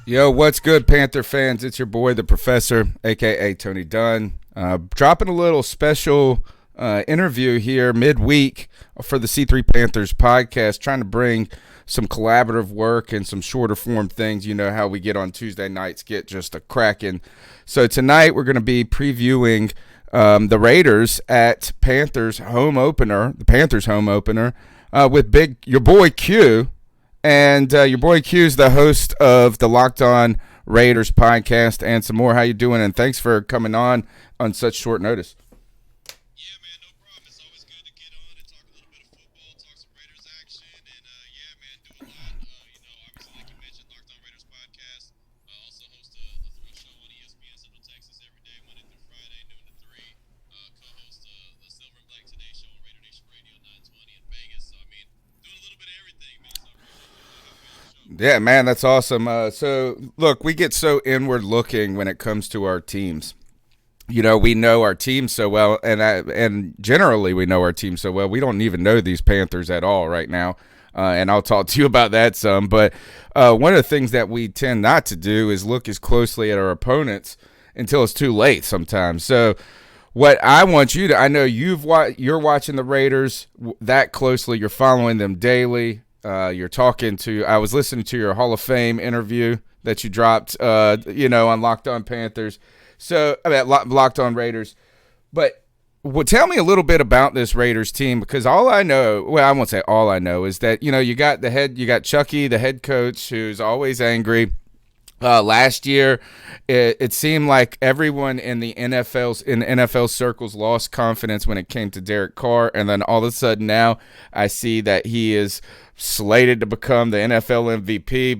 Yo, what's good, Panther fans? It's your boy, the Professor, aka Tony Dunn. Dropping a little special interview here midweek for the C3 Panthers podcast, trying to bring some collaborative work and some shorter form things. You know how we get on Tuesday nights, get just a cracking. So tonight we're going to be previewing the Raiders at Panthers home opener, the Panthers home opener, with your boy Q. And your boy Q is the host of the Locked On Raiders podcast and some more. How you doing? And thanks for coming on such short notice. Yeah, man, no problem. It's always good to get on and talk a little bit of football, talk some Raiders action, and yeah, man, do a lot. Obviously, like you mentioned, Locked On Raiders podcast. Also host a thrill show on ESPN Central Texas every day, Monday through Friday, noon to 3. Co-host the Silver and Black Today show on Raider Nation Radio 920 in Vegas. So, I mean, doing a little bit of everything, man. So I appreciate you having me on the show. Yeah, man, that's awesome. So, look, we get so inward looking when it comes to our teams. You know, we know our team so well, and generally we know our team so well. We don't even know these Panthers at all right now, and I'll talk to you about that some. But one of the things that we tend not to do is look as closely at our opponents until it's too late sometimes. So what I want you to – I know you're watching the Raiders that closely. You're following them daily. You're talking to – I was listening to your Hall of Fame interview that you dropped, on Locked On Panthers. So, Locked On Raiders. But tell me a little bit about this Raiders team, because all I know, well, I won't say all I know, is that, you got Chucky, the head coach, who's always angry. Last year, it seemed like everyone in NFL circles lost confidence when it came to Derek Carr, and then all of a sudden now I see that he is slated to become the NFL MVP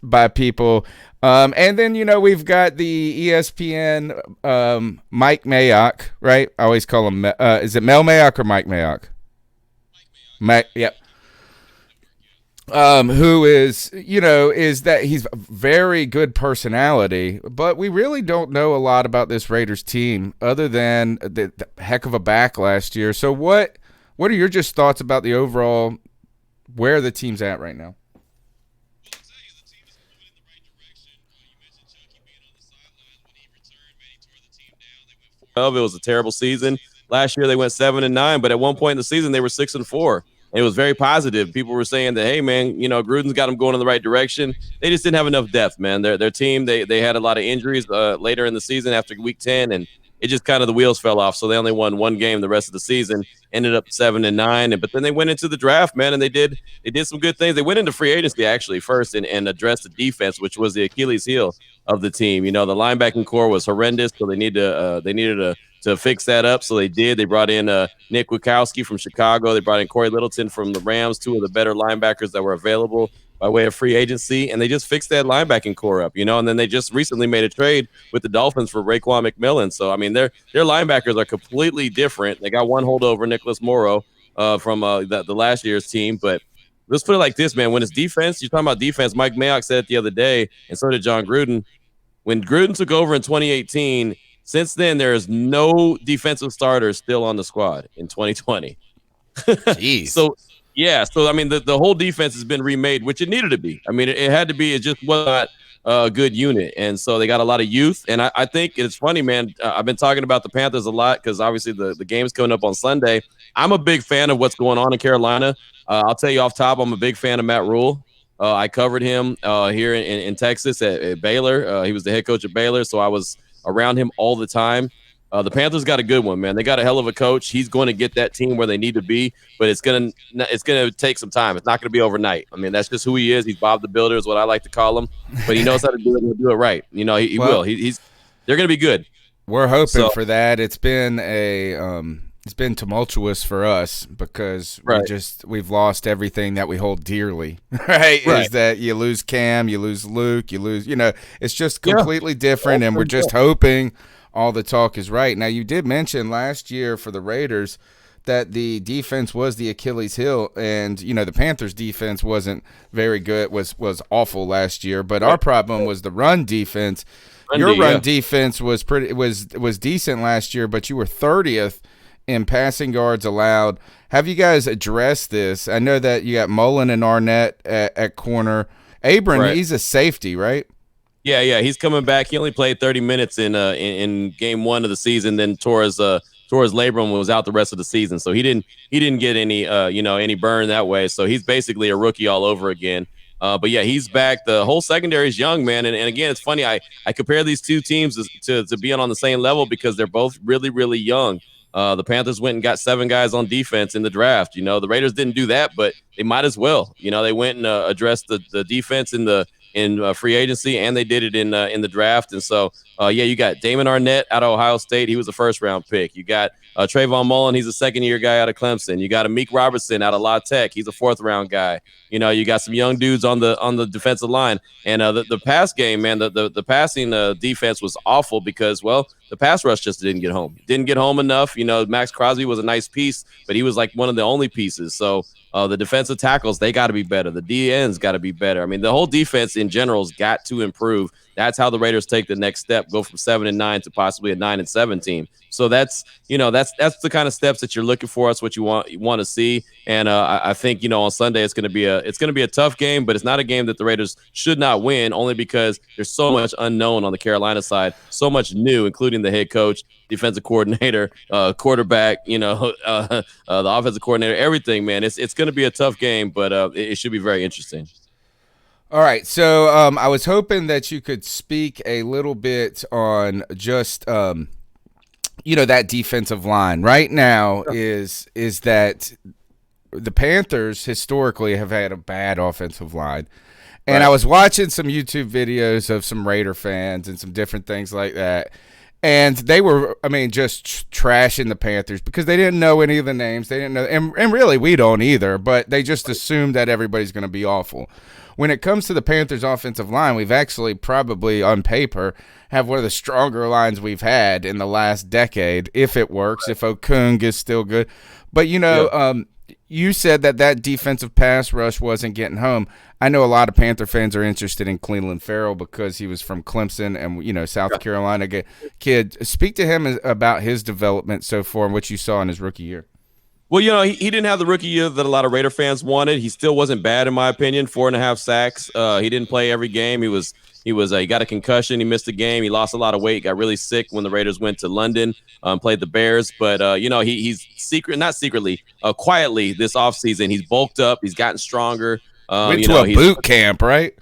by people. And then, we've got the ESPN Mike Mayock, right? I always call him, is it Mel Mayock or Mike Mayock? Mike Mayock. Yep. Who is that he's a very good personality, but we really don't know a lot about this Raiders team other than the heck of a back last year. So what are your just thoughts about the overall, where the team's at right now? Well, I'll tell you, the team is moving in the right direction. You mentioned Chucky being on the sidelines when he returned, man. He tore the team down. They went 4. It was a terrible season. Last year they went 7-9, but at one point in the season they were 6-4. It was very positive. People were saying that, hey, man, Gruden's got them going in the right direction. They just didn't have enough depth, man. Their team, they had a lot of injuries later in the season after week 10, and it just kind of the wheels fell off. So they only won one game the rest of the season, ended up 7-9. But then they went into the draft, man, and they did some good things. They went into free agency actually first and addressed the defense, which was the Achilles heel of the team. The linebacking core was horrendous, so they needed to fix that up. So they did. They brought in Nick Witkowski from Chicago. They brought in Corey Littleton from the Rams, two of the better linebackers that were available by way of free agency. And they just fixed that linebacking core up, and then they just recently made a trade with the Dolphins for Raekwon McMillan. So, I mean, their linebackers are completely different. They got one holdover, Nicholas Morrow, from the last year's team. But let's put it like this, man. When it's defense, you're talking about defense. Mike Mayock said it the other day, and so did John Gruden. When Gruden took over in 2018, since then, there is no defensive starters still on the squad in 2020. Jeez. So I mean, the whole defense has been remade, which it needed to be. I mean, it had to be. It just was not a good unit. And so they got a lot of youth. And I think it's funny, man. I've been talking about the Panthers a lot because obviously the game's coming up on Sunday. I'm a big fan of what's going on in Carolina. I'll tell you off top, I'm a big fan of Matt Rule. I covered him here in Texas at Baylor. He was the head coach at Baylor, so I was around him all the time. The Panthers got a good one, man. They got a hell of a coach. He's going to get that team where they need to be, but it's going to take some time. It's not going to be overnight. I mean, that's just who he is. He's Bob the Builder is what I like to call him, but he knows how to do it. He'll do it right. He will. They're going to be good. We're hoping for that. It's been tumultuous for us because we've lost everything that we hold dearly, right? Is that you lose Cam, you lose Luke, it's just completely different, and we're just hoping all the talk is right. Now, you did mention last year for the Raiders that the defense was the Achilles heel, and the Panthers defense wasn't very good, was awful last year, but our problem was the run defense. Your run defense was decent last year, but you were 30th in passing yards allowed. Have you guys addressed this? I know that you got Mullen and Arnett at corner, Abram, Right. he's a safety, right? Yeah. He's coming back. He only played 30 minutes in game one of the season. Then Torres labrum was out the rest of the season, so he didn't get any any burn that way. So he's basically a rookie all over again. But yeah, he's back. The whole secondary is young, man. And again, it's funny. I compare these two teams to being on the same level because they're both really, really young. The Panthers went and got 7 guys on defense in the draft. The Raiders didn't do that, but they might as well. They went and addressed the defense in free agency, and they did it in the draft. And so, yeah, you got Damon Arnett out of Ohio State. He was a first-round pick. You got Trayvon Mullen. He's a second-year guy out of Clemson. You got Amik Robertson out of La Tech. He's a fourth-round guy. You got some young dudes on the defensive line. And the pass game, man, the passing defense was awful because, well, the pass rush just didn't get home. Didn't get home enough. Max Crosby was a nice piece, but he was like one of the only pieces. So the defensive tackles, they got to be better. The DNs got to be better. I mean, the whole defense in general has got to improve. That's how the Raiders take the next step, go from 7-9 to possibly a 9-7 team. So that's the kind of steps that you're looking for. That's what you want to see. And I think on Sunday it's going to be a tough game, but it's not a game that the Raiders should not win, only because there's so much unknown on the Carolina side, so much new, including the head coach, defensive coordinator, quarterback, the offensive coordinator, everything, man. It's going to be a tough game, but it should be very interesting. All right, so I was hoping that you could speak a little bit on just that defensive line. Right now is that the Panthers historically have had a bad offensive line. And Right. I was watching some YouTube videos of some Raider fans and some different things like that. And they were, just trashing the Panthers because they didn't know any of the names. They didn't know, and really we don't either, but they just assumed that everybody's going to be awful. When it comes to the Panthers' offensive line, we've actually probably, on paper, have one of the stronger lines we've had in the last decade, if it works, if Okung is still good. But, you said that defensive pass rush wasn't getting home. I know a lot of Panther fans are interested in Clelin Ferrell because he was from Clemson and, South Carolina kid. Speak to him about his development so far and what you saw in his rookie year. Well, he didn't have the rookie year that a lot of Raider fans wanted. He still wasn't bad, in my opinion. 4.5 sacks. He didn't play every game. He got a concussion. He missed a game. He lost a lot of weight. Got really sick when the Raiders went to London, played the Bears. But he's quietly this offseason. He's bulked up. He's gotten stronger. Went to a boot camp, right?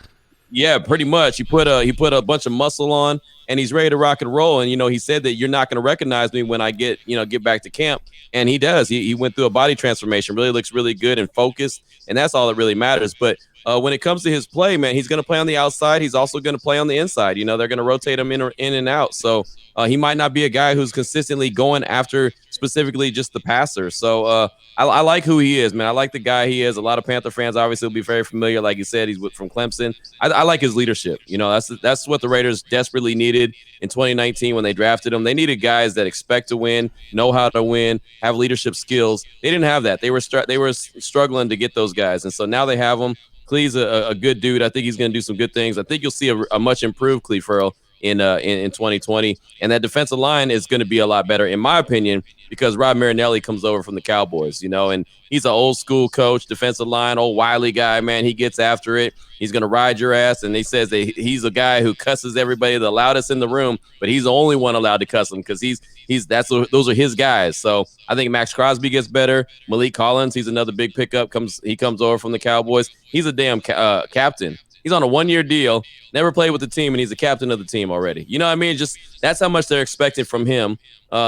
Yeah, pretty much. He put a bunch of muscle on, and he's ready to rock and roll. And he said that you're not going to recognize me when I get back to camp, and he does. He went through a body transformation. Really looks really good and focused, and that's all that really matters. But when it comes to his play, man, he's going to play on the outside. He's also going to play on the inside. They're going to rotate him in and out. So he might not be a guy who's consistently going after specifically just the passer. So I like who he is, man. I like the guy he is. A lot of Panther fans obviously will be very familiar. Like you said, he's from Clemson. I like his leadership. That's what the Raiders desperately needed in 2019 when they drafted him. They needed guys that expect to win, know how to win, have leadership skills. They didn't have that. They were struggling to get those guys, and so now they have them. Clee's a good dude. I think he's going to do some good things. I think you'll see a much improved Clee Ferrell in 2020, and that defensive line is going to be a lot better, in my opinion, because Rob Marinelli comes over from the Cowboys, and he's an old school coach, defensive line, old wily guy, man. He gets after it. He's going to ride your ass, and he says that he's a guy who cusses everybody the loudest in the room, but he's the only one allowed to cuss them because those are his guys. So I think Max Crosby gets better. Malik Collins, he's another big pickup. Comes over from the Cowboys. He's a damn captain. He's on a 1-year deal, never played with the team, and he's the captain of the team already. You know what I mean? Just that's how much they're expecting from him.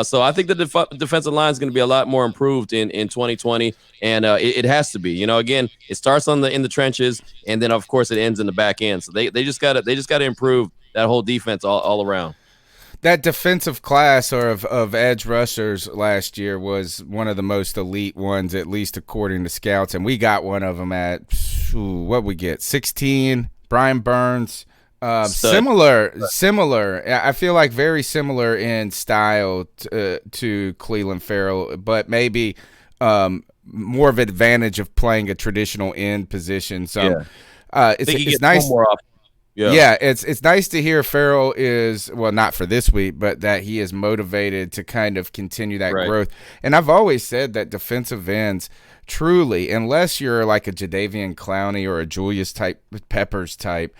So I think the defensive line is going to be a lot more improved in 2020, and it has to be. Again, it starts in the trenches, and then of course it ends in the back end. So they just got to improve that whole defense all around. That defensive class of edge rushers last year was one of the most elite ones, at least according to scouts, and we got one of them at what we get 16. Brian Burns, similar. I feel like very similar in style to Clelin Ferrell, but maybe more of an advantage of playing a traditional end position. So Yeah. it's nice. More often. Yeah, it's nice to hear Farrell is, well, not for this week, but that he is motivated to kind of continue that growth. And I've always said that defensive ends, truly, unless you're like a Jadeveon Clowney or a Julius type, Peppers type,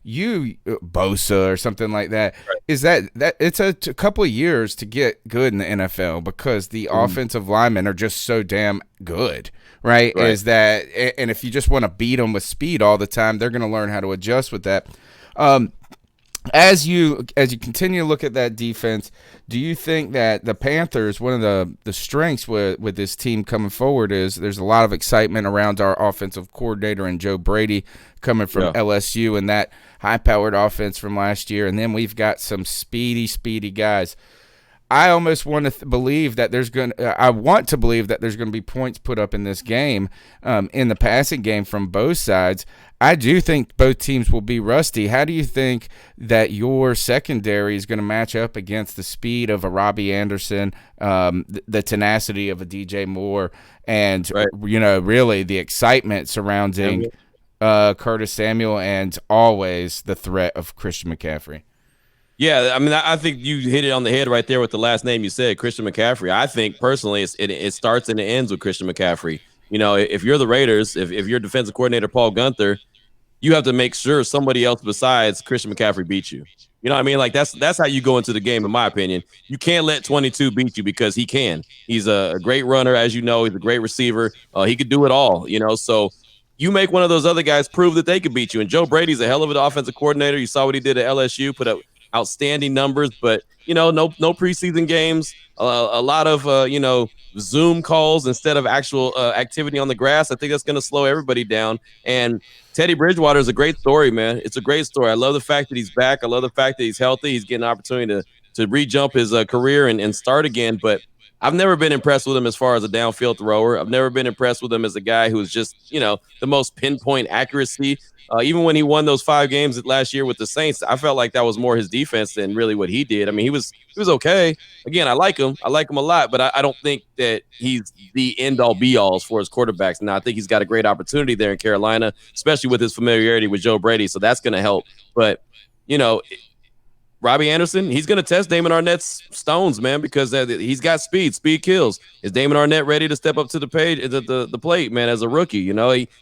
Bosa or something like that, is that it's a couple of years to get good in the NFL because the offensive linemen are just so damn good, right? Is that, and if you just want to beat them with speed all the time, they're going to learn how to adjust with that. As you continue to look at that defense, do you think that the Panthers, one of the strengths with this team coming forward is there's a lot of excitement around our offensive coordinator and Joe Brady coming from LSU and that high-powered offense from last year, and then we've got some speedy guys. I almost want to believe that I want to believe that there's going to be points put up in this game, in the passing game from both sides. I do think both teams will be rusty. How do you think that your secondary is going to match up against the speed of a Robbie Anderson, the tenacity of a DJ Moore, and really the excitement surrounding Curtis Samuel and always the threat of Christian McCaffrey? Yeah, I mean, I think you hit it on the head right there with the last name you said, Christian McCaffrey. I think personally it starts and it ends with Christian McCaffrey. If you're the Raiders, if you're defensive coordinator Paul Gunther, you have to make sure somebody else besides Christian McCaffrey beats you. You know what I mean? Like that's how you go into the game, in my opinion. You can't let 22 beat you because he can. He's a great runner, as you know. He's a great receiver. He could do it all, So you make one of those other guys prove that they could beat you. And Joe Brady's a hell of an offensive coordinator. You saw what he did at LSU, put up outstanding numbers, but no preseason games, a lot of Zoom calls instead of actual activity on the grass. I think that's going to slow everybody down. And Teddy Bridgewater is a great story, man. It's a great story. I love the fact that he's back. I love the fact that he's healthy. He's getting an opportunity to re-jump his career and start again. But I've never been impressed with him as far as a downfield thrower. I've never been impressed with him as a guy who's just, the most pinpoint accuracy. Even when he won those 5 games last year with the Saints, I felt like that was more his defense than really what he did. I mean, he was okay. Again, I like him. I like him a lot, but I don't think that he's the end-all, be-alls for his quarterbacks. Now, I think he's got a great opportunity there in Carolina, especially with his familiarity with Joe Brady, so that's going to help. But, Robbie Anderson, he's going to test Damon Arnett's stones, man, because he's got speed. Speed kills. Is Damon Arnett ready to step up to the plate, man, as a rookie?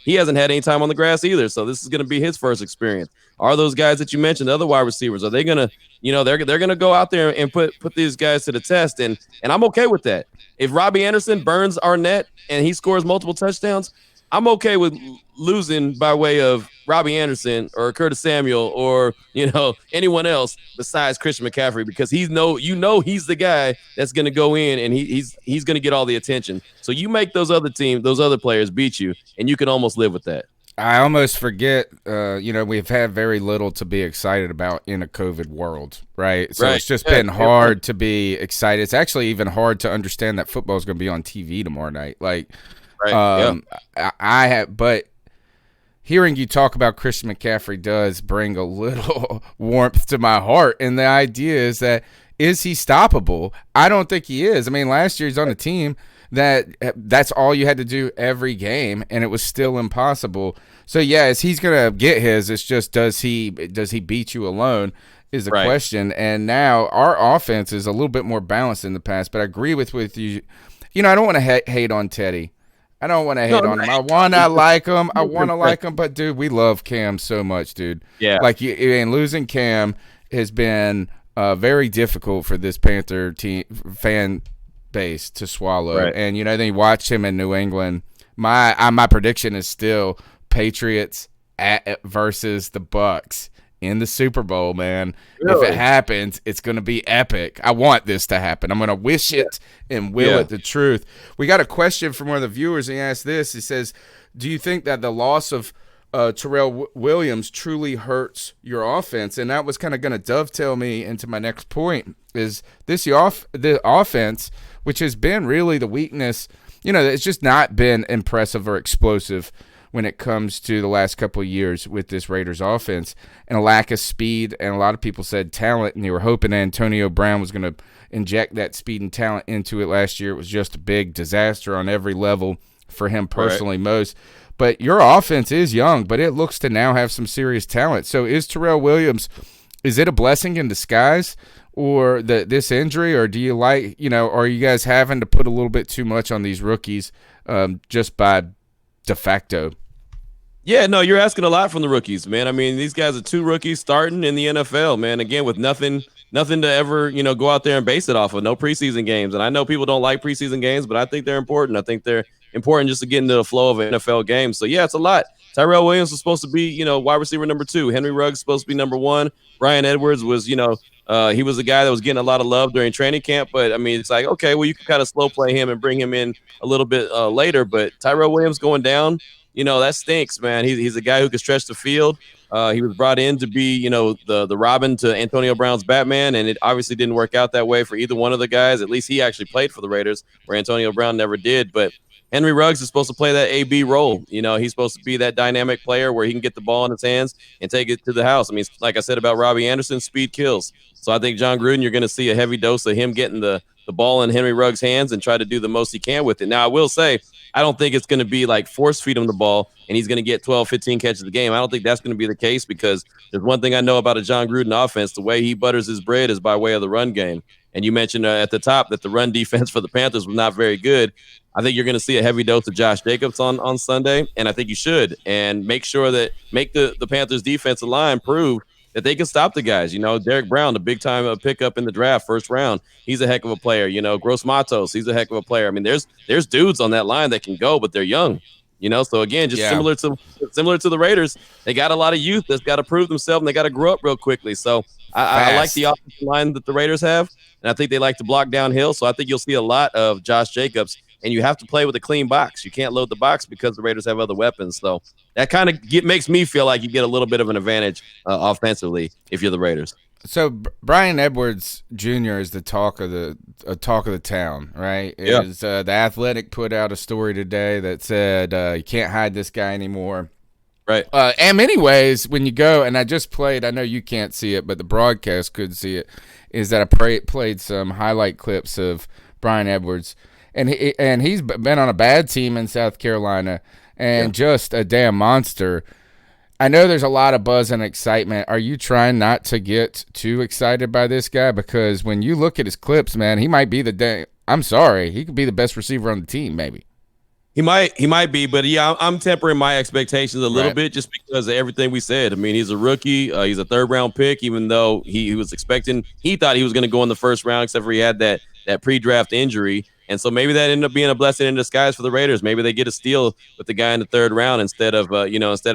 He hasn't had any time on the grass either, so this is going to be his first experience. Are those guys that you mentioned, the other wide receivers, are they going to, they're going to go out there and put these guys to the test, and I'm okay with that. If Robbie Anderson burns Arnett and he scores multiple touchdowns, I'm okay with losing by way of Robbie Anderson or Curtis Samuel or, anyone else besides Christian McCaffrey, because he's the guy that's going to go in and he's going to get all the attention. So you make those other players beat you, and you can almost live with that. I almost forget, we've had very little to be excited about in a COVID world, right? So it's just been hard to be excited. It's actually even hard to understand that football is going to be on TV tomorrow night. Like, but hearing you talk about Christian McCaffrey does bring a little warmth to my heart. And the idea is is he stoppable? I don't think he is. I mean, last year he's on a team that's all you had to do every game, and it was still impossible. So yes, he's gonna get his. It's just does he beat you alone is the question. And now our offense is a little bit more balanced in the past. But I agree with you. I don't want to hate on Teddy. I don't want to hate on him. I want to like him. I want to like him. But, dude, we love Cam so much, dude. Yeah. Like, and losing Cam has been very difficult for this Panther team fan base to swallow. Right. And, then you watch him in New England. My prediction is still Patriots versus the Bucks in the Super Bowl, man. Really? If it happens, it's going to be epic. I want this to happen. I'm going to wish it and will it the truth. We got a question from one of the viewers. He asked this. He says, do you think that the loss of Terrell Williams truly hurts your offense? And that was kind of going to dovetail me into my next point, is the offense, which has been really the weakness. It's just not been impressive or explosive when it comes to the last couple of years with this Raiders offense, and a lack of speed, and a lot of people said talent, and they were hoping Antonio Brown was going to inject that speed and talent into it last year. It was just a big disaster on every level for him personally, most. But your offense is young, but it looks to now have some serious talent. So is Terrell Williams, is it a blessing in disguise or this injury, or do you like, are you guys having to put a little bit too much on these rookies just by de facto? Yeah, no, you're asking a lot from the rookies, man. I mean, these guys are 2 rookies starting in the NFL, man. Again, with nothing to ever, go out there and base it off of. No preseason games. And I know people don't like preseason games, but I think they're important. I think they're important just to get into the flow of an NFL game. So yeah, it's a lot. Tyrell Williams was supposed to be, wide receiver number 2. Henry Ruggs supposed to be number 1. Brian Edwards was, he was a guy that was getting a lot of love during training camp. But I mean, it's like, okay, well, you can kind of slow play him and bring him in a little bit later. But Tyrell Williams going down, that stinks, man. He's a guy who can stretch the field. He was brought in to be, the Robin to Antonio Brown's Batman, and it obviously didn't work out that way for either one of the guys. At least he actually played for the Raiders, where Antonio Brown never did. But Henry Ruggs is supposed to play that AB role. He's supposed to be that dynamic player where he can get the ball in his hands and take it to the house. I mean, like I said about Robbie Anderson, speed kills. So I think John Gruden, you're going to see a heavy dose of him getting the ball in Henry Ruggs' hands and try to do the most he can with it. Now, I will say, I don't think it's going to be like force feed him the ball and he's going to get 12, 15 catches a game. I don't think that's going to be the case, because there's one thing I know about a John Gruden offense. The way he butters his bread is by way of the run game. And you mentioned at the top that the run defense for the Panthers was not very good. I think you're going to see a heavy dose of Josh Jacobs on Sunday, and I think you should. And make the Panthers defensive line prove that they can stop the guys. Derek Brown, the big-time pickup in the draft, first round, he's a heck of a player. Gross Matos, he's a heck of a player. I mean, there's dudes on that line that can go, but they're young. So again, just similar to the Raiders, they got a lot of youth that's got to prove themselves, and they got to grow up real quickly. So I like the offensive line that the Raiders have, and I think they like to block downhill. So I think you'll see a lot of Josh Jacobs, and you have to play with a clean box. You can't load the box because the Raiders have other weapons. So that kind of makes me feel like you get a little bit of an advantage offensively if you're the Raiders. So Brian Edwards Jr. is the talk of the town, right? Yeah. The Athletic put out a story today that said you can't hide this guy anymore. Right. And many ways, when you go, and I just played, I know you can't see it, but the broadcast could see it, is that I played some highlight clips of Brian Edwards. And he's been on a bad team in South Carolina and just a damn monster. I know there's a lot of buzz and excitement. Are you trying not to get too excited by this guy? Because when you look at his clips, man, he might be I'm sorry, he could be the best receiver on the team, maybe. He might be, but yeah, I'm tempering my expectations a little bit just because of everything we said. I mean, he's a rookie. He's a 3rd-round pick, even though he was expecting. He thought he was going to go in the 1st round, except for he had that pre-draft injury. And so maybe that ended up being a blessing in disguise for the Raiders. Maybe they get a steal with the guy in the 3rd round instead of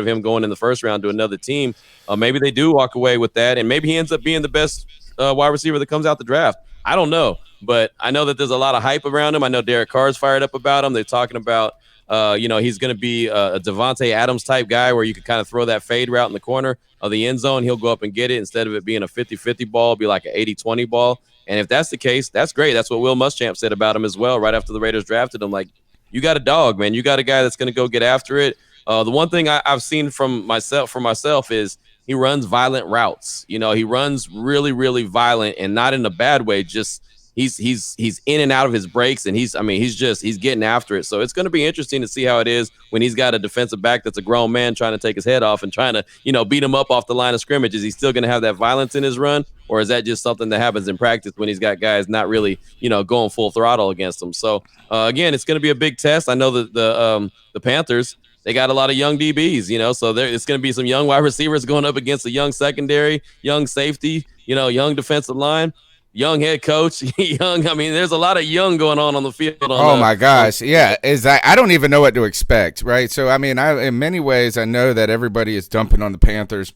him going in the 1st round to another team. Maybe they do walk away with that, and maybe he ends up being the best wide receiver that comes out the draft. I don't know, but I know that there's a lot of hype around him. I know Derek Carr's fired up about him. They're talking about, he's going to be a Devontae Adams type guy where you could kind of throw that fade route in the corner of the end zone. He'll go up and get it instead of it being a 50-50 ball, be like an 80-20 ball. And if that's the case, that's great. That's what Will Muschamp said about him as well right after the Raiders drafted him. Like, you got a dog, man. You got a guy that's going to go get after it. The one thing I've seen from myself is he runs violent routes. He runs really, really violent, and not in a bad way. Just he's in and out of his breaks, and he's getting after it. So it's going to be interesting to see how it is when he's got a defensive back that's a grown man trying to take his head off and trying to beat him up off the line of scrimmage. Is he still going to have that violence in his run, or is that just something that happens in practice when he's got guys not really going full throttle against him? So again, it's going to be a big test. I know that the Panthers, they got a lot of young DBs, so it's going to be some young wide receivers going up against a young secondary, young safety, young defensive line, young head coach, young. I mean, there's a lot of young going on the field. Oh my gosh, yeah. I don't even know what to expect, right? So I mean, in many ways, I know that everybody is dumping on the Panthers.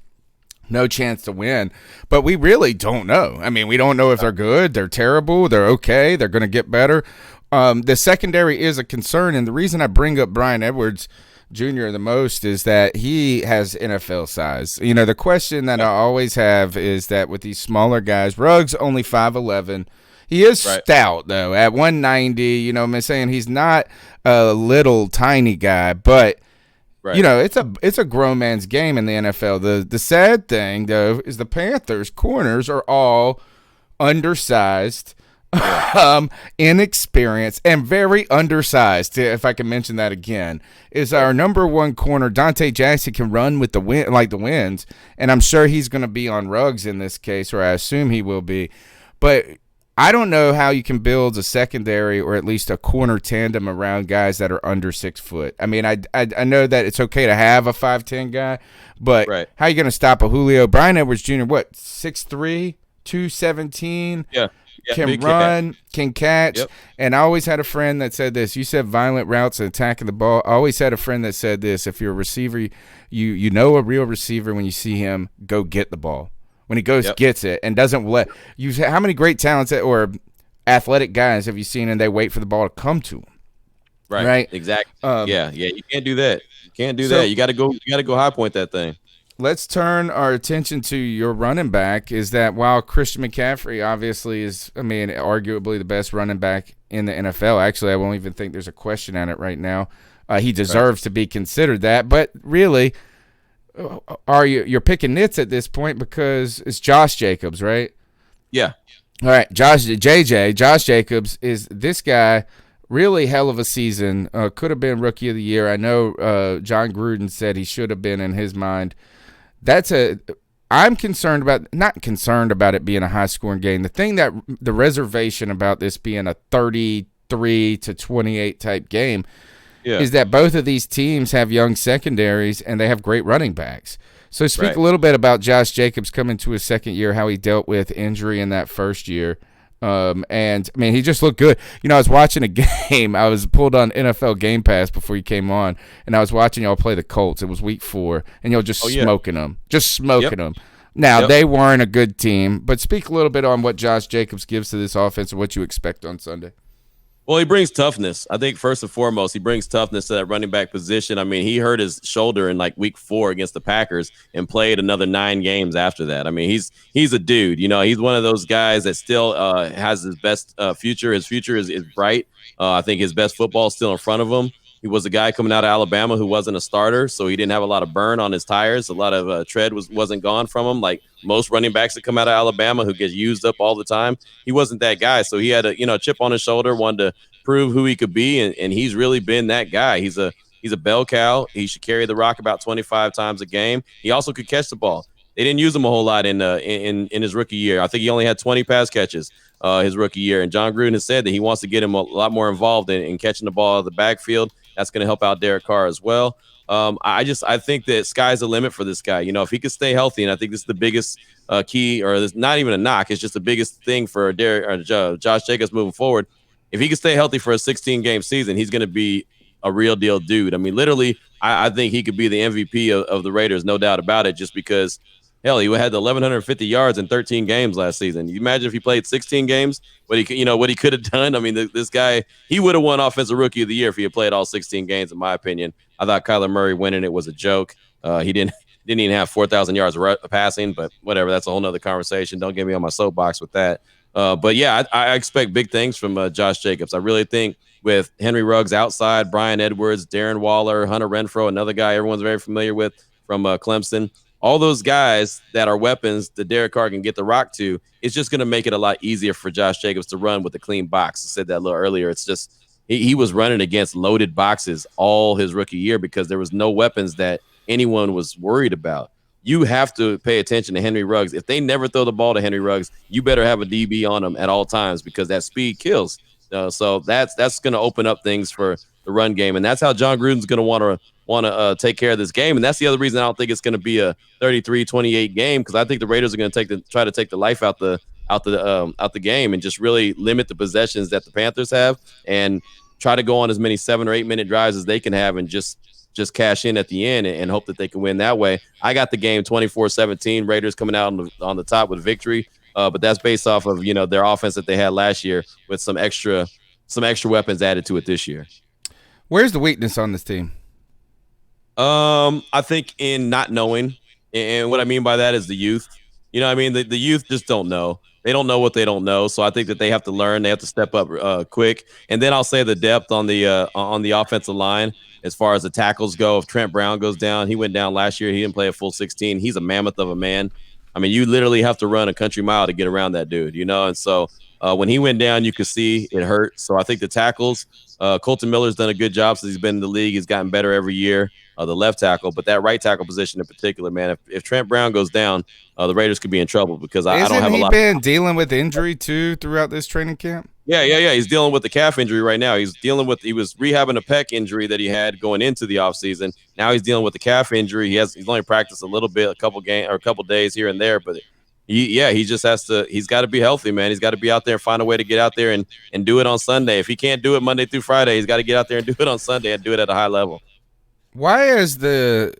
No chance to win, but we really don't know. I mean, we don't know if they're good, they're terrible, they're okay, they're going to get better. The secondary is a concern, and the reason I bring up Brian Edwards Jr. the most is that he has NFL size. The question that I always have is that with these smaller guys, Ruggs only 5'11". He is stout, though, at 190. I'm saying he's not a little tiny guy, but it's a grown man's game in the NFL. The sad thing, though, is the Panthers corners are all undersized, Yeah. Inexperienced and very undersized. If I can mention that again, is Right. our number one corner. Dante Jackson can run with the wind, like the winds, and I'm sure he's going to be on Ruggs in this case, or I assume he will be. But I don't know how you can build a secondary or at least a corner tandem around guys that are under 6 foot. I mean, I know that it's okay to have a 5'10" guy, but Right. how are you going to stop a Julio Brian Edwards Jr.? What 6'3", 217? Yeah. Yeah. Can Big cat. run, can catch. Yep. And I always had a friend that said this. You said violent routes and attacking the ball. I always had a friend that said this. If you're a receiver, you know a real receiver when you see him go get the ball. When he goes, Yep. gets it, and doesn't let you. How many great talents or athletic guys have you seen and they wait for the ball to come to them? Right. Right. Exactly. Yeah. Yeah. You can't do that. You can't do So that. You got to go. You got to go high point that thing. let's turn our attention to your running back. Is that while Christian McCaffrey obviously is, I mean, arguably the best running back in the NFL. Actually, I won't even think there's a question on it right now. He deserves to be considered that. But really, you're picking nits at this point because it's Josh Jacobs, right? Yeah. All right, Josh Jacobs is this guy. Really hell of a season. Could have been Rookie of the Year. I know John Gruden said he should have been in his mind. I'm concerned about, not concerned about it being a high scoring game. The thing that the reservation about this being a 33-28 type game Yeah. is that both of these teams have young secondaries and they have great running backs. So speak Right. a little bit about Josh Jacobs coming to his second year, how he dealt with injury in that first year. And I mean, he just looked good. You know, I was watching a game. I was pulled on NFL Game Pass before you came on, and I was watching y'all play the Colts. It was week 4, and y'all just yeah. smoking them, Yep. Now Yep. they weren't a good team, but speak a little bit on what Josh Jacobs gives to this offense and what you expect on Sunday. Well, he brings toughness. I think first and foremost, he brings toughness to that running back position. I mean, he hurt his shoulder in like week 4 against the Packers and played another 9 games after that. I mean, he's a dude. You know, he's one of those guys that still has his best future. His future is bright. I think his best football is still in front of him. He was a guy coming out of Alabama who wasn't a starter, so he didn't have a lot of burn on his tires. A lot of tread wasn't gone from him, like most running backs that come out of Alabama who get used up all the time. He wasn't that guy, so he had a chip on his shoulder, wanted to prove who he could be, and he's really been that guy. He's a bell cow. He should carry the rock about 25 times a game. He also could catch the ball. They didn't use him a whole lot in his rookie year. I think he only had 20 pass catches his rookie year. And John Gruden has said that he wants to get him a lot more involved in catching the ball out of the backfield. That's going to help out Derek Carr as well. I think that sky's the limit for this guy. You know, if he could stay healthy, and I think this is the biggest key, or it's not even a knock, it's just the biggest thing for Josh Jacobs moving forward. If he can stay healthy for a 16-game season, he's going to be a real deal dude. I mean, literally, I think he could be the MVP of the Raiders, no doubt about it, just because, hell, he had the 1,150 yards in 13 games last season. You imagine if he played 16 games, what he could have done? I mean, this guy, he would have won Offensive Rookie of the Year if he had played all 16 games, in my opinion. I thought Kyler Murray winning it was a joke. He didn't even have 4,000 yards passing, but whatever. That's a whole nother conversation. Don't get me on my soapbox with that. But yeah, I expect big things from Josh Jacobs. I really think with Henry Ruggs outside, Brian Edwards, Darren Waller, Hunter Renfrow, another guy everyone's very familiar with from Clemson, all those guys that are weapons that Derek Carr can get the rock to, it's just going to make it a lot easier for Josh Jacobs to run with a clean box. I said that a little earlier. It's just he was running against loaded boxes all his rookie year because there was no weapons that anyone was worried about. You have to pay attention to Henry Ruggs. If they never throw the ball to Henry Ruggs, you better have a DB on him at all times because that speed kills. So that's going to open up things for the run game, and that's how John Gruden's going to want to take care of this game. And that's the other reason I don't think it's going to be a 33-28 game, because I think the Raiders are going to try to take the life out the game and just really limit the possessions that the Panthers have and try to go on as many 7 or 8 minute drives as they can have and just cash in at the end and hope that they can win that way. I got the game 24-17, Raiders coming out on the top with victory. But that's based off of, their offense that they had last year with some extra weapons added to it this year. Where's the weakness on this team? I think in not knowing, and what I mean by that is the youth. You know what I mean? The youth just don't know. They don't know what they don't know. So I think that they have to learn. They have to step up quick. And then I'll say the depth on the offensive line as far as the tackles go. If Trent Brown goes down, he went down last year. He didn't play a full 16. He's a mammoth of a man. I mean, you literally have to run a country mile to get around that dude, and so when he went down, you could see it hurt. So I think the tackles, Colton Miller's done a good job since he's been in the league. He's gotten better every year, the left tackle, but that right tackle position in particular, man, if Trent Brown goes down, the Raiders could be in trouble because I don't Isn't have a he lot. been dealing with injury too throughout this training camp? Yeah. He's dealing with the calf injury right now. He was rehabbing a pec injury that he had going into the offseason. Now he's dealing with the calf injury. He's only practiced a little bit, a couple days here and there, but he just he's got to be healthy, man. He's got to be out there and find a way to get out there and do it on Sunday. If he can't do it Monday through Friday, he's got to get out there and do it on Sunday and do it at a high level. Why is the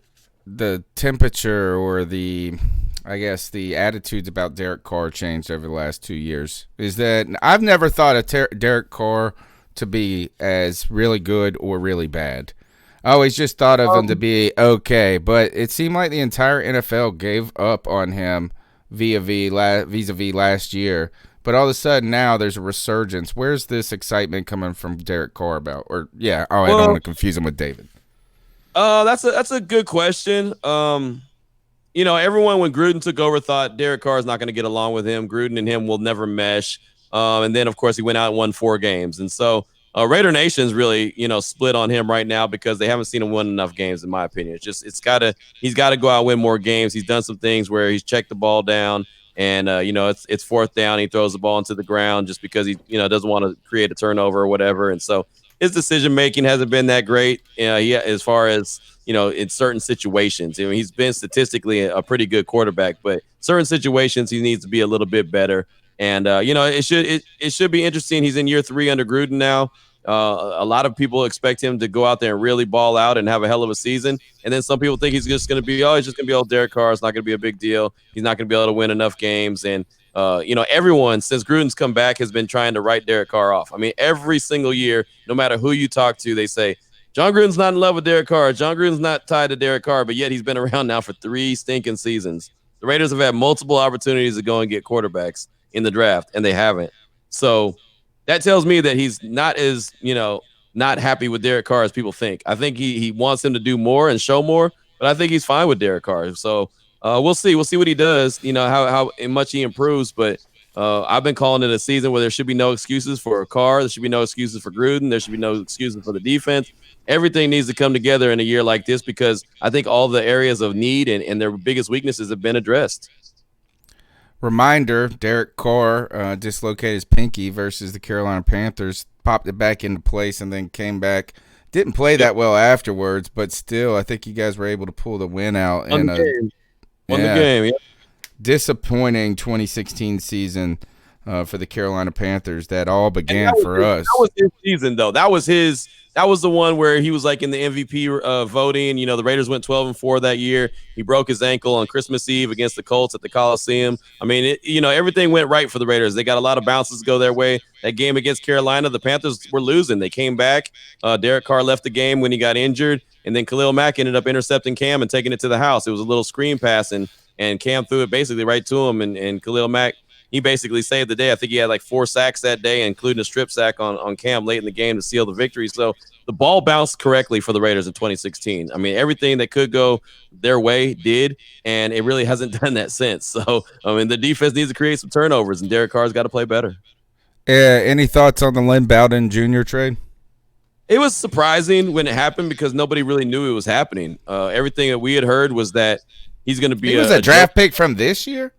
temperature or the attitudes about Derek Carr changed over the last 2 years? Is that I've never thought of Derek Carr to be as really good or really bad. I always just thought of him to be okay, but it seemed like the entire NFL gave up on him vis-a-vis last year. But all of a sudden now there's a resurgence. Where's this excitement coming from Derek Carr about? I don't want to confuse him with David. That's a good question. Everyone when Gruden took over thought Derek Carr is not going to get along with him. Gruden and him will never mesh. And then, of course, he went out and won 4 games. And so Raider Nation's really, split on him right now because they haven't seen him win enough games, in my opinion. He's got to go out and win more games. He's done some things where he's checked the ball down and, it's 4th down. He throws the ball into the ground just because he, doesn't want to create a turnover or whatever. And so his decision-making hasn't been that great as far as, in certain situations. He's been statistically a pretty good quarterback, but certain situations he needs to be a little bit better. And, it should be interesting. He's in year 3 under Gruden now. A lot of people expect him to go out there and really ball out and have a hell of a season. And then some people think he's just going to be, he's just going to be old Derek Carr. It's not going to be a big deal. He's not going to be able to win enough games. And, everyone since Gruden's come back has been trying to write Derek Carr off. I mean, every single year, no matter who you talk to, they say, John Gruden's not in love with Derek Carr. John Gruden's not tied to Derek Carr, but yet he's been around now for 3 stinking seasons. The Raiders have had multiple opportunities to go and get quarterbacks in the draft, and they haven't. So that tells me that he's not as, not happy with Derek Carr as people think. I think he wants him to do more and show more, but I think he's fine with Derek Carr. So we'll see. We'll see what he does, how much he improves. But I've been calling it a season where there should be no excuses for Carr. There should be no excuses for Gruden. There should be no excuses for the defense. Everything needs to come together in a year like this because I think all the areas of need and their biggest weaknesses have been addressed. Reminder, Derek Carr dislocated his pinky versus the Carolina Panthers, popped it back into place, and then came back. Didn't play that well afterwards, but still, I think you guys were able to pull the win out. Won the game, yeah. Disappointing 2016 season for the Carolina Panthers. That all began for us. That was his season, though. That was the one where he was like in the MVP voting. The Raiders went 12-4 that year. He broke his ankle on Christmas Eve against the Colts at the Coliseum. I mean, everything went right for the Raiders. They got a lot of bounces go their way. That game against Carolina, the Panthers were losing. They came back. Derek Carr left the game when he got injured, and then Khalil Mack ended up intercepting Cam and taking it to the house. It was a little screen pass, and Cam threw it basically right to him, and Khalil Mack, he basically saved the day. I think he had like 4 sacks that day, including a strip sack on Cam late in the game to seal the victory. So the ball bounced correctly for the Raiders in 2016. I mean, everything that could go their way did, and it really hasn't done that since. So, the defense needs to create some turnovers, and Derek Carr's got to play better. Any thoughts on the Lynn Bowden Jr. trade? It was surprising when it happened because nobody really knew it was happening. Everything that we had heard was that he's going to be a draft pick from this year?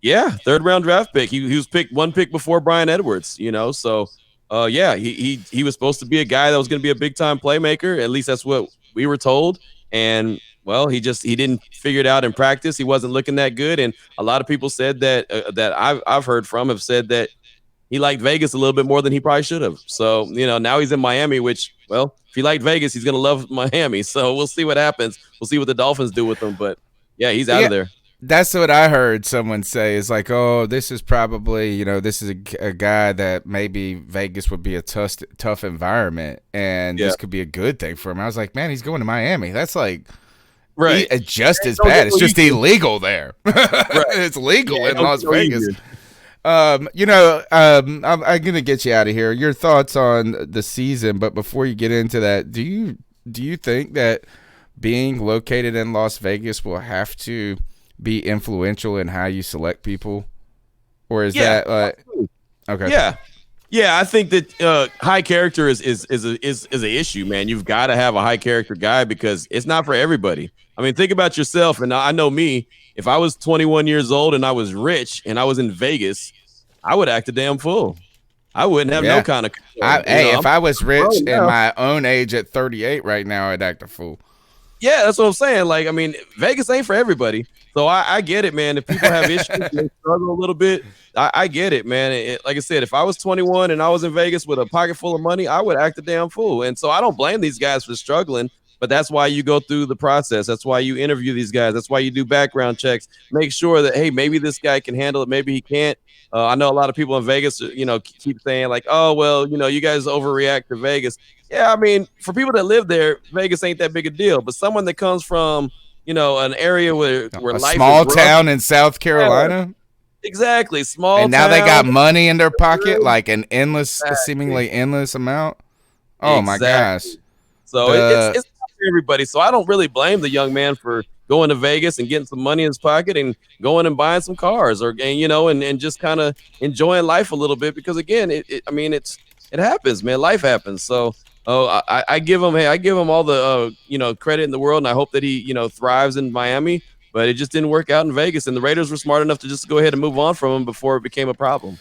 Yeah, 3rd-round draft pick. He was picked 1 pick before Brian Edwards, So, he was supposed to be a guy that was going to be a big-time playmaker. At least that's what we were told. And, well, he didn't figure it out in practice. He wasn't looking that good. And a lot of people said that I've heard from have said that he liked Vegas a little bit more than he probably should have. So, now he's in Miami, which, well, if he liked Vegas, he's going to love Miami. So we'll see what happens. We'll see what the Dolphins do with him. But, yeah, he's out of there. That's what I heard someone say is like, oh, this is probably, this is a guy that maybe Vegas would be a tough environment, and this could be a good thing for him. I was like, man, he's going to Miami. That's like right. Just as bad. It's just illegal there. Right. It's legal in Las Vegas. I'm going to get you out of here. Your thoughts on the season, but before you get into that, do you think that being located in Las Vegas will have to be influential in how you select people, or is Yeah. that okay? Yeah. Yeah, I think that high character is a issue, man. You've got to have a high character guy because it's not for everybody. I mean, think about yourself, and I know me. If I was 21 years old and I was rich and I was in Vegas, I would act a damn fool. I wouldn't have no Yeah. kind of control. Hey, I'm if I was rich grown in now. my own age at 38 right now, I'd act a fool. Yeah, that's what I'm saying. Like, I mean, Vegas ain't for everybody. So I get it, man. If people have issues and they struggle a little bit, I get it, man. Like I said, if I was 21 and I was in Vegas with a pocket full of money, I would act a damn fool. And so I don't blame these guys for struggling, but that's why you go through the process. That's why you interview these guys. That's why you do background checks. Make sure that, hey, maybe this guy can handle it. Maybe he can't. I know a lot of people in Vegas, keep saying like, oh, well, you guys overreact to Vegas. Yeah, I mean, for people that live there, Vegas ain't that big a deal. But someone that comes from, an area where A life is small rough, town in South yeah, Carolina, exactly, small and now they town, got money in their pocket, like an endless, exactly, seemingly endless amount. Oh my gosh. exactly. So The it's not for everybody. So I don't really blame the young man for going to Vegas and getting some money in his pocket and going and buying some cars and just kind of enjoying life a little bit because again, I mean, it happens, man. Life happens. So I give him, hey, I give him all the credit in the world, and I hope that he thrives in Miami. But it just didn't work out in Vegas, and the Raiders were smart enough to just go ahead and move on from him before it became a problem.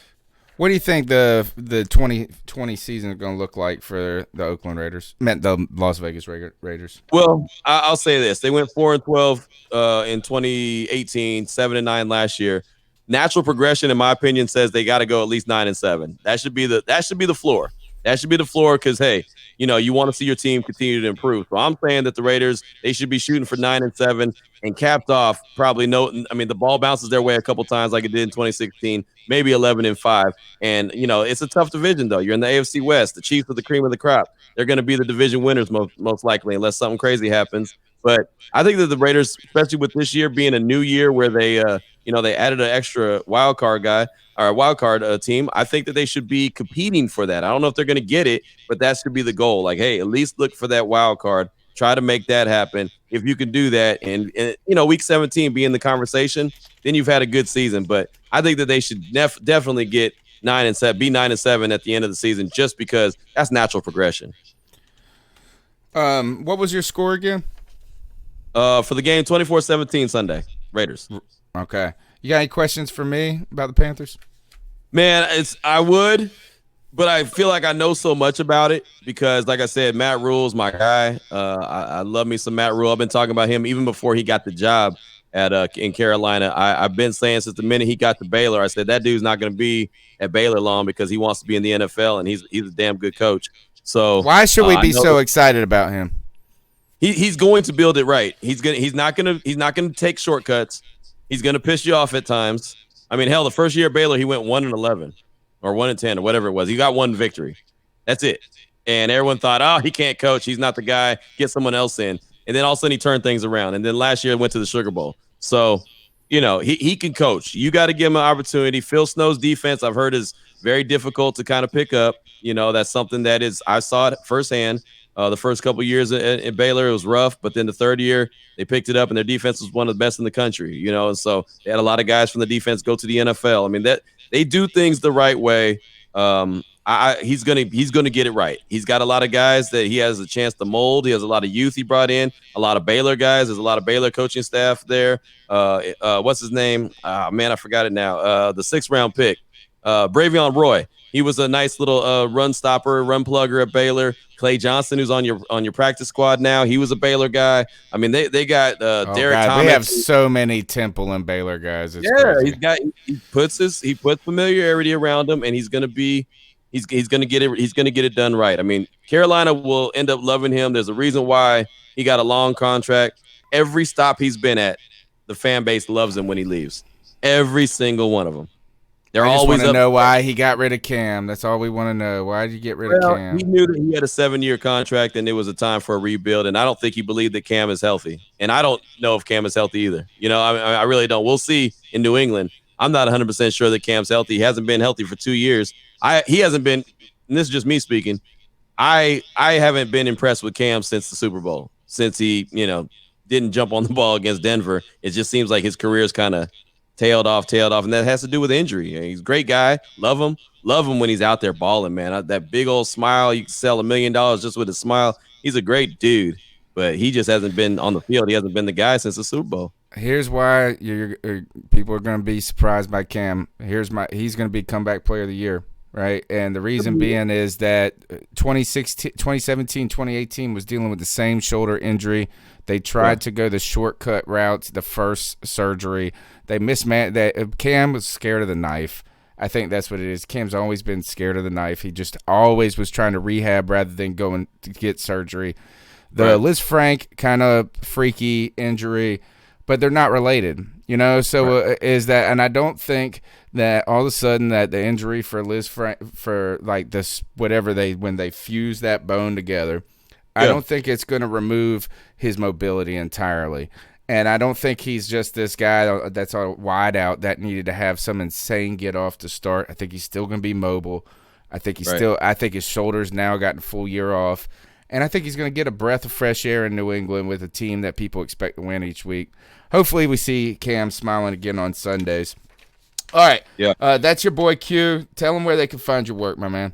What do you think the 2020 season is going to look like for the Oakland Raiders? Meant the Las Vegas Raiders. Well, I'll say this: they went 4-12 in 2018, 7-9 last year. Natural progression, in my opinion, says they got to go at least 9-7. That should be the floor. That should be the floor because hey, you want to see your team continue to improve. So I'm saying that the Raiders they should be shooting for 9-7 and capped off probably no. I mean, the ball bounces their way a couple times like it did in 2016, maybe 11-5. And it's a tough division though. You're in the AFC West. The Chiefs are the cream of the crop. They're going to be the division winners most likely, unless something crazy happens. But I think that the Raiders, especially with this year being a new year where they added an extra wild card guy or a wild card team, I think that they should be competing for that. I don't know if they're going to get it, but that should be the goal. Like, hey, at least look for that wild card. Try to make that happen. If you can do that, and week 17 be in the conversation, then you've had a good season. But I think that they should definitely get 9-7, be 9-7 at the end of the season, just because that's natural progression. What was your score again? For the game, 24-17 Sunday, Raiders. Okay. You got any questions for me about the Panthers? Man, I would, but I feel like I know so much about it because, like I said, Matt Rule's my guy. I love me some Matt Rule. I've been talking about him even before he got the job at in Carolina. I've been saying since the minute he got to Baylor, I said that dude's not going to be at Baylor long because he wants to be in the NFL and he's a damn good coach. So Why should we I be know so excited about him? he's going to build it right. He's not gonna take shortcuts. He's gonna piss you off at times. I mean, hell, the first year at Baylor, he went 1-11 or 1-10 or whatever it was. He got one victory. That's it. And everyone thought, oh, he can't coach. He's not the guy. Get someone else in. And then all of a sudden he turned things around. And then last year went to the Sugar Bowl. So, he can coach. You got to give him an opportunity. Phil Snow's defense, I've heard, is very difficult to kind of pick up. That's something that is, I saw it firsthand. The first couple years in Baylor, it was rough, but then the third year they picked it up, and their defense was one of the best in the country. And so they had a lot of guys from the defense go to the NFL. I mean, that they do things the right way. He's gonna get it right. He's got a lot of guys that he has a chance to mold. He has a lot of youth he brought in, a lot of Baylor guys. There's a lot of Baylor coaching staff there. What's his name? Man, I forgot it now. The 6th-round pick, Bravion Roy. He was a nice little run stopper, run plugger at Baylor. Clay Johnson, who's on your practice squad now, he was a Baylor guy. I mean, they got Derek God, Thomas. we have so many Temple and Baylor guys. It's crazy. He puts familiarity around him, and he's gonna get it done right. I mean, Carolina will end up loving him. There's a reason why he got a long contract. Every stop he's been at, the fan base loves him when he leaves. Every single one of them. They're I just always want to up. know why he got rid of Cam. That's all we want to know. Why did you get rid of Cam? He knew that he had a 7-year contract and it was a time for a rebuild. And I don't think he believed that Cam is healthy. And I don't know if Cam is healthy either. I really don't. We'll see in New England. I'm not 100% sure that Cam's healthy. He hasn't been healthy for 2 years. He hasn't been, and this is just me speaking. I haven't been impressed with Cam since the Super Bowl, since he, did didn't jump on the ball against Denver. It just seems like his career's kind of tailed off, and that has to do with injury. He's a great guy. Love him when he's out there balling, man. That big old smile, you can sell $1 million just with a smile. He's a great dude, but he just hasn't been on the field. He hasn't been the guy since the Super Bowl. Here's why people are going to be surprised by Cam. He's going to be comeback player of the year, right? And the reason being is that 2017, 2018 was dealing with the same shoulder injury. They tried to go the shortcut route, the first surgery. They mismanaged. Cam was scared of the knife. I think that's what it is. Cam's always been scared of the knife. He just always was trying to rehab rather than going to get surgery. The Liz Frank kind of freaky injury, but they're not related, So is that, and I don't think that all of a sudden that the injury for Liz Frank, for like this, whatever when they fuse that bone together, I don't think it's going to remove his mobility entirely. And I don't think he's just this guy that's a wide out that needed to have some insane get off to start. I think he's still going to be mobile. I think I think his shoulders now gotten a full year off. And I think he's going to get a breath of fresh air in New England with a team that people expect to win each week. Hopefully we see Cam smiling again on Sundays. All right. Yeah. That's your boy Q. Tell them where they can find your work, my man.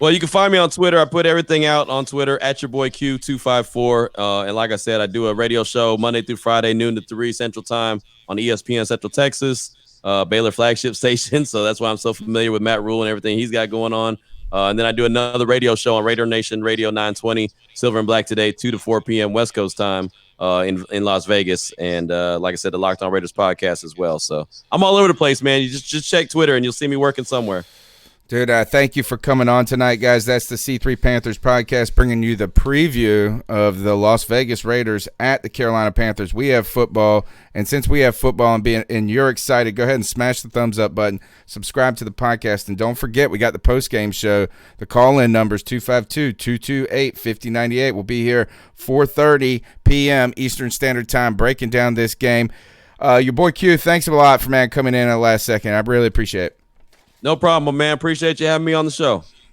Well, you can find me on Twitter. I put everything out on Twitter at your boy Q254. And like I said, I do a radio show Monday through Friday, noon to 3 Central Time on ESPN Central Texas, Baylor flagship station. So that's why I'm so familiar with Matt Rule and everything he's got going on. And then I do another radio show on Raider Nation Radio 920, Silver and Black today, 2 to 4 p.m. West Coast time in Las Vegas. And like I said, the Locked On Raiders podcast as well. So I'm all over the place, man. You just check Twitter and you'll see me working somewhere. Dude, thank you for coming on tonight, guys. That's the C3 Panthers podcast, bringing you the preview of the Las Vegas Raiders at the Carolina Panthers. We have football, and since we have football and you're excited, go ahead and smash the thumbs up button, subscribe to the podcast, and don't forget we got the post-game show. The call-in number is 252-228-5098. We'll be here 4:30 p.m. Eastern Standard Time breaking down this game. Your boy Q, thanks a lot for coming in at the last second. I really appreciate it. No problem, man. Appreciate you having me on the show.